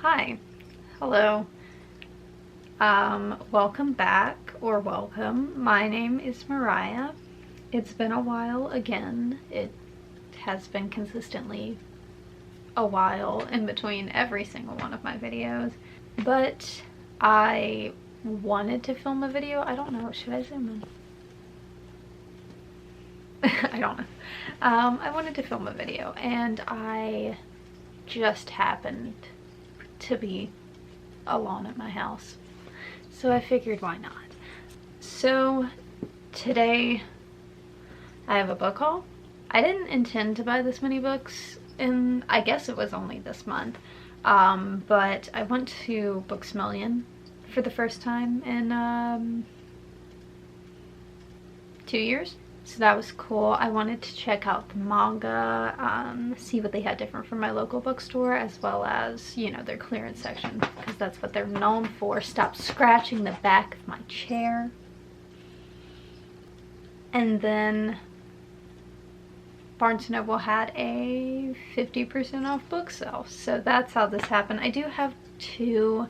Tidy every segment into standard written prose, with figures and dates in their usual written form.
Hi. Hello. Welcome back, or welcome. My name is Mariah. It's been a while again. It has been consistently a while in between every single one of my videos, but I wanted to film a video. I don't know, should I zoom in? I don't know. I wanted to film a video, and I just happened to be alone at my house, so I figured why not. So today I have a book haul. I didn't intend to buy this many books, and I guess it was only this month, but I went to Books-A-Million for the first time in 2 years. So that was cool. I wanted to check out the manga, see what they had different from my local bookstore, as well as, you know, their clearance section, because that's what they're known for. Stop scratching the back of my chair. And then Barnes & Noble had a 50% off book sale. So that's how this happened. I do have two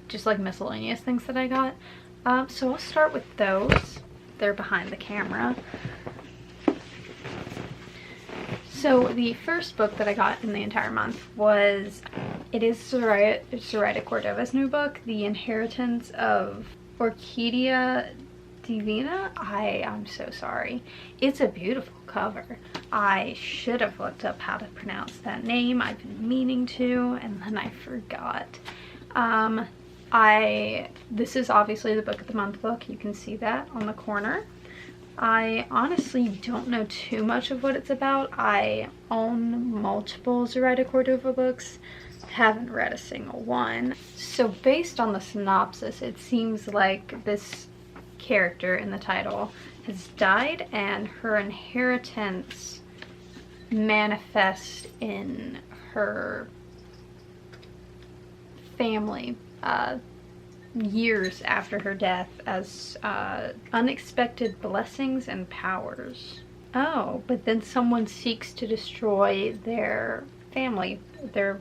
just like miscellaneous things that I got. So I'll start with those. They're behind the camera. So the first book that I got in the entire month was, it is Zoraida Cordova's new book, The Inheritance of Orquídea Divina. I'm so sorry. It's a beautiful cover. I should have looked up how to pronounce that name. I've been meaning to, and then I forgot. This is obviously the book of the month book. You can see that on the corner. I honestly don't know too much of what it's about. I own multiple Zoraida Cordova books, haven't read a single one. So based on the synopsis, it seems like this character in the title has died and her inheritance manifests in her family years after her death as unexpected blessings and powers. Oh, but then someone seeks to destroy their family, their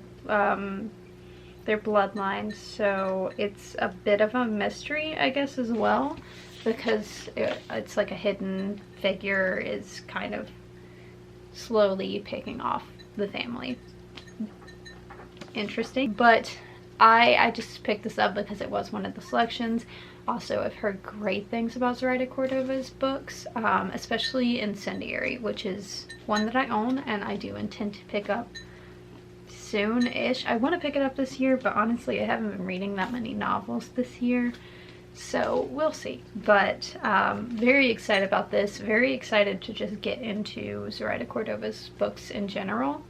bloodline, so it's a bit of a mystery, I guess, as well, because it's like a hidden figure is kind of slowly picking off the family. Interesting. But I just picked this up because it was one of the selections. Also, I've heard great things about Zoraida Cordova's books, especially Incendiary, which is one that I own and I do intend to pick up soon-ish. I want to pick it up this year, but honestly I haven't been reading that many novels this year, so we'll see. But very excited about this, very excited to just get into Zoraida Cordova's books in general.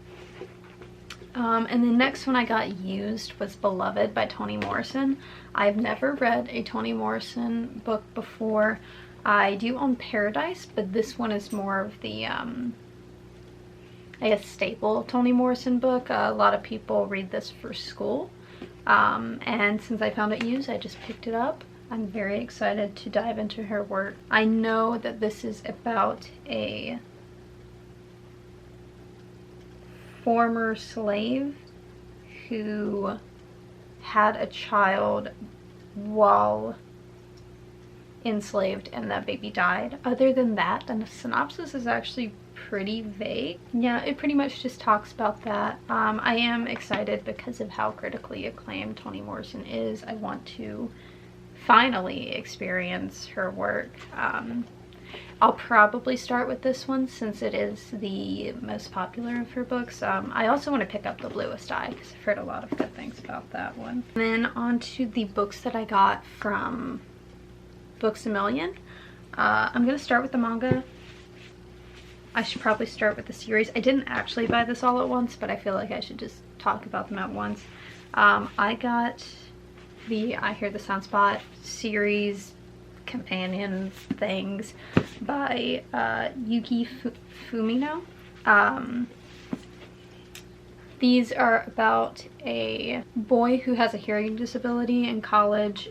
And the next one I got used was Beloved by Toni Morrison. I've never read a Toni Morrison book before. I do own Paradise, but this one is more of the I guess staple Toni Morrison book. A lot of people read this for school, and since I found it used, I just picked it up. I'm very excited to dive into her work. I know that this is about a former slave who had a child while enslaved and that baby died. Other than that, the synopsis is actually pretty vague. Yeah, it pretty much just talks about that. I am excited because of how critically acclaimed Toni Morrison is. I want to finally experience her work. I'll probably start with this one since it is the most popular of her books. I also want to pick up The Bluest Eye because I've heard a lot of good things about that one. And then on to the books that I got from Books-A-Million. I'm going to start with the manga. I should probably start with the series. I didn't actually buy this all at once, but I feel like I should just talk about them at once. I got the I Hear the Sunspot series companion things by Yuki Fumino. These are about a boy who has a hearing disability in college,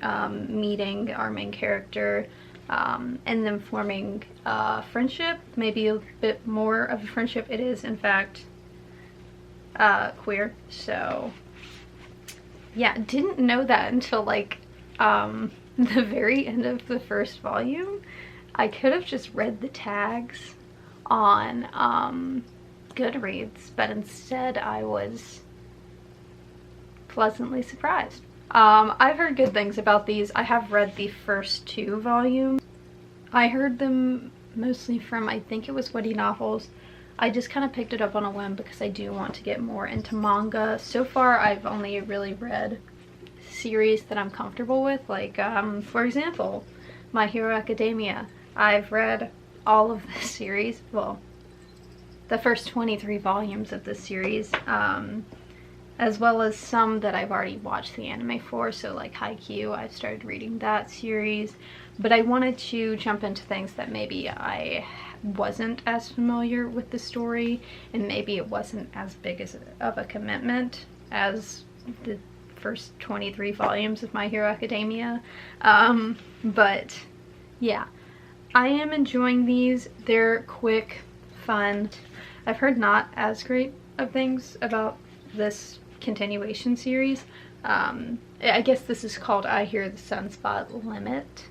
meeting our main character, and then forming a friendship, maybe a bit more of a friendship. It is in fact queer. So yeah, didn't know that until like the very end of the first volume. I could have just read the tags on Goodreads, but instead I was pleasantly surprised. I've heard good things about these. I have read the first 2 volumes. I heard them mostly from, I think it was Witty Novels. I just kind of picked it up on a whim because I do want to get more into manga. So far, I've only really read series that I'm comfortable with, like, for example, My Hero Academia. I've read all of the series, well, the first 23 volumes of this series, as well as some that I've already watched the anime for, so like Haikyuu, I've started reading that series. But I wanted to jump into things that maybe I wasn't as familiar with the story, and maybe it wasn't as big of a commitment as the first 23 volumes of My Hero Academia. But yeah, I am enjoying these. They're quick, fun. I've heard not as great of things about this continuation series. I guess this is called I Hear the Sunspot Limit,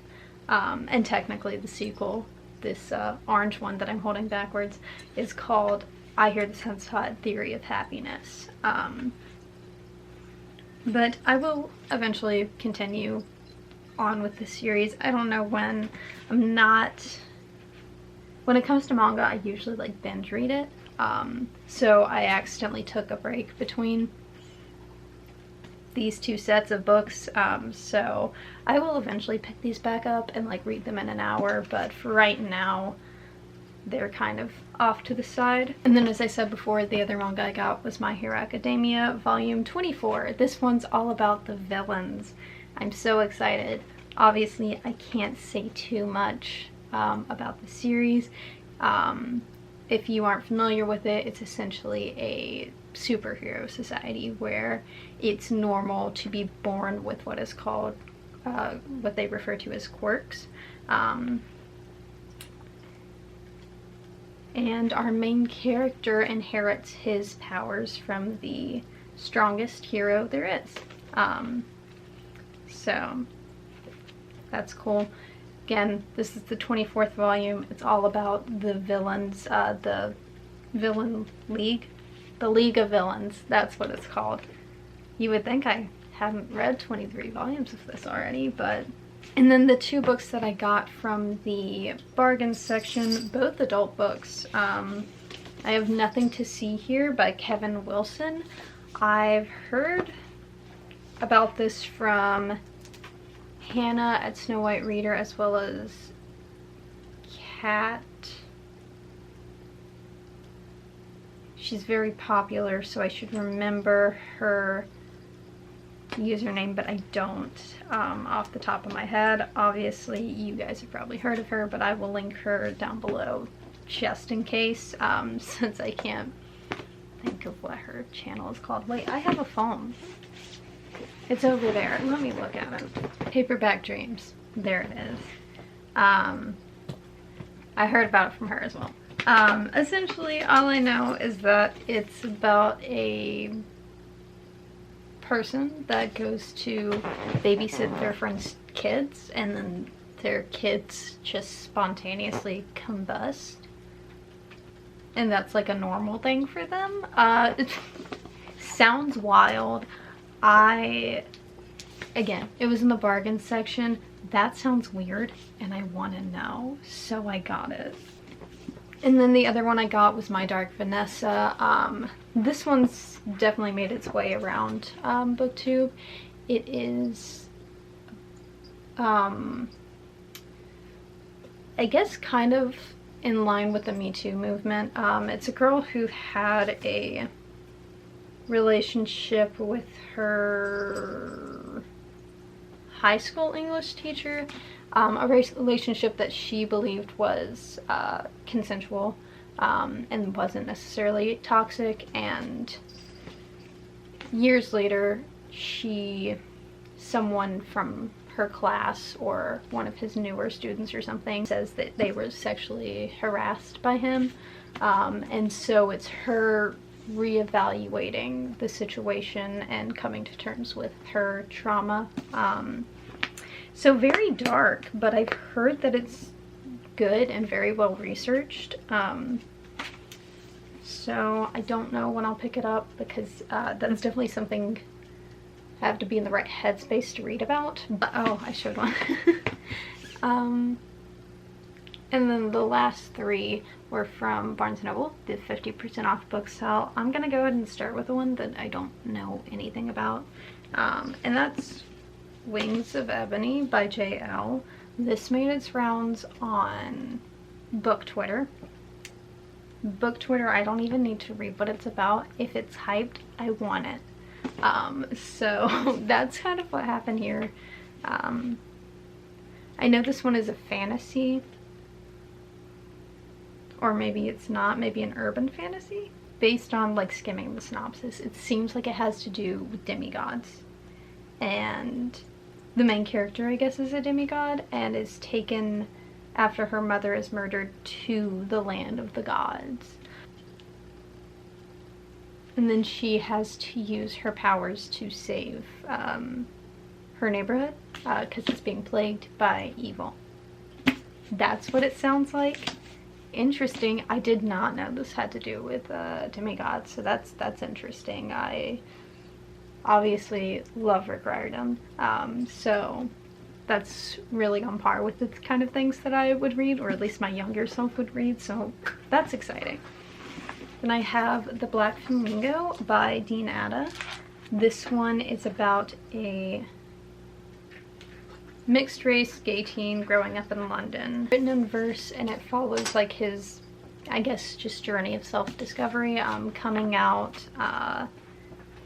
and technically the sequel, this orange one that I'm holding backwards, is called I Hear the Sunspot Theory of Happiness. But I will eventually continue on with this series. I don't know when. When it comes to manga, I usually like binge read it. So I accidentally took a break between these 2 sets of books, so I will eventually pick these back up and like read them in an hour, but for right now they're kind of off to the side. And then, as I said before, the other manga I got was My Hero Academia volume 24. This one's all about the villains. I'm so excited. Obviously I can't say too much about the series. If you aren't familiar with it, it's essentially a superhero society where it's normal to be born with what is called, what they refer to as quirks. And our main character inherits his powers from the strongest hero there is. So that's cool. Again, this is the 24th volume. It's all about the villains, the Villain League. The League of Villains, that's what it's called. You would think I haven't read 23 volumes of this already, but... And then the 2 books that I got from the bargain section, both adult books. I Have Nothing to See Here by Kevin Wilson. I've heard about this from Hannah at Snow White Reader, as well as Kat. She's very popular, so I should remember her username, but I don't off the top of my head. Obviously, you guys have probably heard of her, but I will link her down below just in case, since I can't think of what her channel is called. Wait, I have a phone. It's over there. Let me look at it. Paperback Dreams. There it is. I heard about it from her as well. Essentially, all I know is that it's about a person that goes to babysit their friends' kids, and then their kids just spontaneously combust. And that's like a normal thing for them. It sounds wild. Again, it was in the bargain section. That sounds weird, and I want to know, so I got it. And then the other one I got was My Dark Vanessa. This one's definitely made its way around BookTube. It is, I guess, kind of in line with the Me Too movement. It's a girl who had a relationship with her high school English teacher. A relationship that she believed was consensual and wasn't necessarily toxic, and years later someone from her class or one of his newer students or something says that they were sexually harassed by him, and so it's her reevaluating the situation and coming to terms with her trauma. So very dark, but I've heard that it's good and very well researched. So I don't know when I'll pick it up, because that is definitely something I have to be in the right headspace to read about. But, oh, I showed one. And then the last 3 were from Barnes & Noble, the 50% off book sale. I'm gonna go ahead and start with the one that I don't know anything about. And that's Wings of Ebony by J.L. This made its rounds on book Twitter. Book Twitter, I don't even need to read what it's about. If it's hyped, I want it. So that's kind of what happened here. I know this one is a fantasy, or maybe it's not, maybe an urban fantasy. Based on like skimming the synopsis, it seems like it has to do with demigods. And the main character, I guess, is a demigod and is taken after her mother is murdered to the land of the gods. And then she has to use her powers to save her neighborhood because it's being plagued by evil. That's what it sounds like. Interesting. I did not know this had to do with demigods, so that's interesting. I obviously love Rick Riordan, so that's really on par with the kind of things that I would read, or at least my younger self would read, so that's exciting. Then I have The Black Flamingo by Dean Atta. This one is about a mixed race gay teen growing up in London. Written in verse, and it follows like his, I guess, just journey of self-discovery, coming out,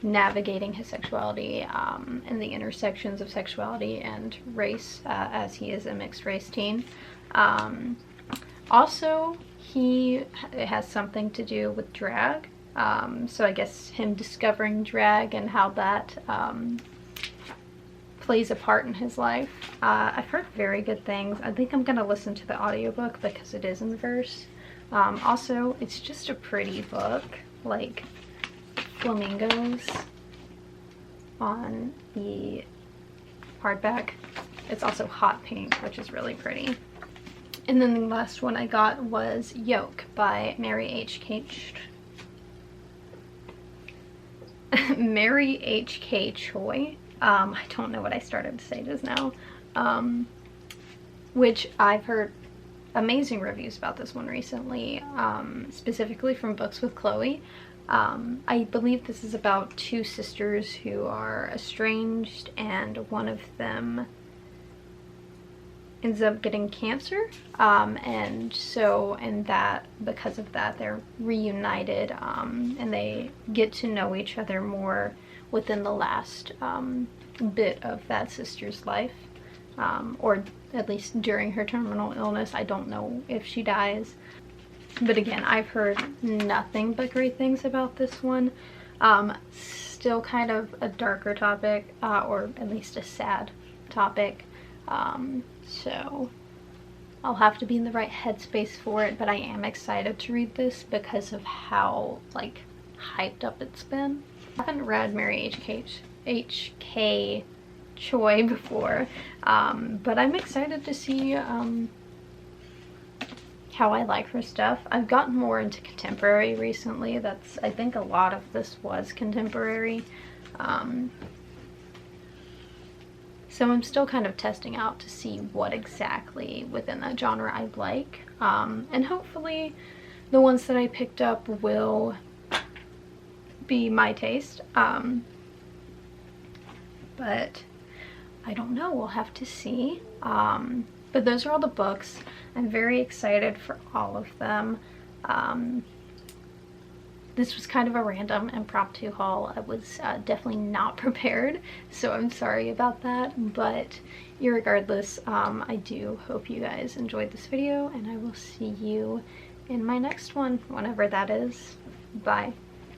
navigating his sexuality, and the intersections of sexuality and race, as he is a mixed race teen. Also, it has something to do with drag, so I guess him discovering drag and how that plays a part in his life. I've heard very good things. I think I'm gonna listen to the audiobook because it is in verse. Also, it's just a pretty book, like flamingos on the hardback. It's also hot pink, which is really pretty. And then the last one I got was Yoke by Mary H.K. Choi. I don't know what I started to say just now. Which I've heard amazing reviews about this one recently, specifically from Books with Chloe. I believe this is about 2 sisters who are estranged, and one of them ends up getting cancer, and so because of that they're reunited, and they get to know each other more within the last bit of that sister's life, or at least during her terminal illness. I don't know if she dies, but again, I've heard nothing but great things about this one. Still kind of a darker topic, or at least a sad topic, so I'll have to be in the right headspace for it, but I am excited to read this because of how like hyped up it's been. I haven't read Mary H.K. Choi before, but I'm excited to see how I like her stuff. I've gotten more into contemporary recently. I think a lot of this was contemporary. So I'm still kind of testing out to see what exactly within that genre I like. And hopefully the ones that I picked up will be my taste. But I don't know, we'll have to see. But those are all the books. I'm very excited for all of them. This was kind of a random impromptu haul. I was definitely not prepared, so I'm sorry about that. But irregardless, I do hope you guys enjoyed this video, and I will see you in my next one, whenever that is. Bye.